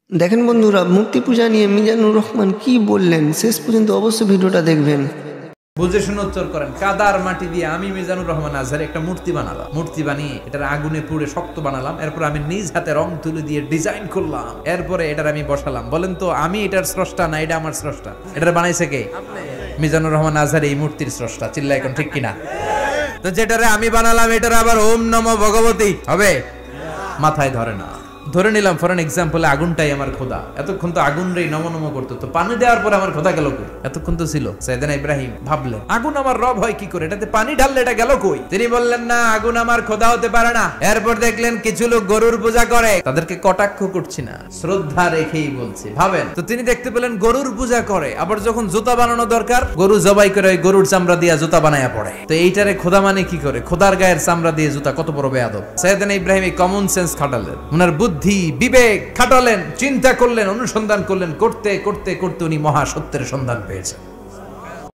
দেখেন বন্ধুরা, মূর্তি পূজা নিয়ে মিজানুর রহমান কি বললেন, শেষ পর্যন্ত অবশ্যই ভিডিওটা দেখবেন। বুঝে শুনে উত্তর করেন। কাদার মাটি দিয়ে আমি মিজানুর রহমান আজহার একটা মূর্তি বানালাম। মূর্তি বানিয়ে এটার আগুনে পুড়ে শক্ত বানালাম। এরপর আমি নিজ হাতে রং তুলে দিয়ে ডিজাইন করলাম। এরপরে এটার আমি বসালাম। বলেন তো আমি এটার স্রষ্টা না এটা আমার স্রষ্টা? এটার বানাইছে কে? মিজানুর রহমান আজহার এই মূর্তির স্রষ্টা। চিল্লা এখন ঠিক কিনা? তো যেটারে আমি বানালাম এটার আবার ওম নমো ভগবতী হবে? মাথায় ধরে না। ধরে নিলাম ফর এন এক্সাম্পল আগুনটাই আমার খোদা। এতক্ষণ তো আগুন রে নম নম করতো, তো পানি দেওয়ার পর আমার খোদা গেল কই? এতক্ষণ তো ছিল। সাইয়েদনা ইব্রাহিম ভাবলেন আগুন আমার রব হয় কি করে, এটাতে পানি ঢাললে এটা গেল কই? তিনি বললেন না, আগুন আমার খোদা হতে পারে না। এরপর দেখলেন কিছু লোক গরুর পূজা করে। তাদেরকে কটাক্ষ করছি না, শ্রদ্ধা রেখেই বলছি। ভাবেন তো, তিনি দেখতে পেলেন গরুর পূজা করে, আবার যখন জুতা বানানো দরকার গরু জবাই করে ওই গরুর চামড়া দিয়ে জুতা বানায়া পড়ে। তো এইটারে খোদা মানে কি করে? খোদার গায়ের চামড়া দিয়ে জুতা, কত বড় বেয়াদব। সাইয়েদনা ইব্রাহিম এই কমন সেন্স খাটালেন, ওনার বুদ্ধি বিবেক খাটালেন, চিন্তা করলেন, অনুসন্ধান করলেন। করতে করতে করতে উনি মহা সত্যের সন্ধান পেয়েছেন।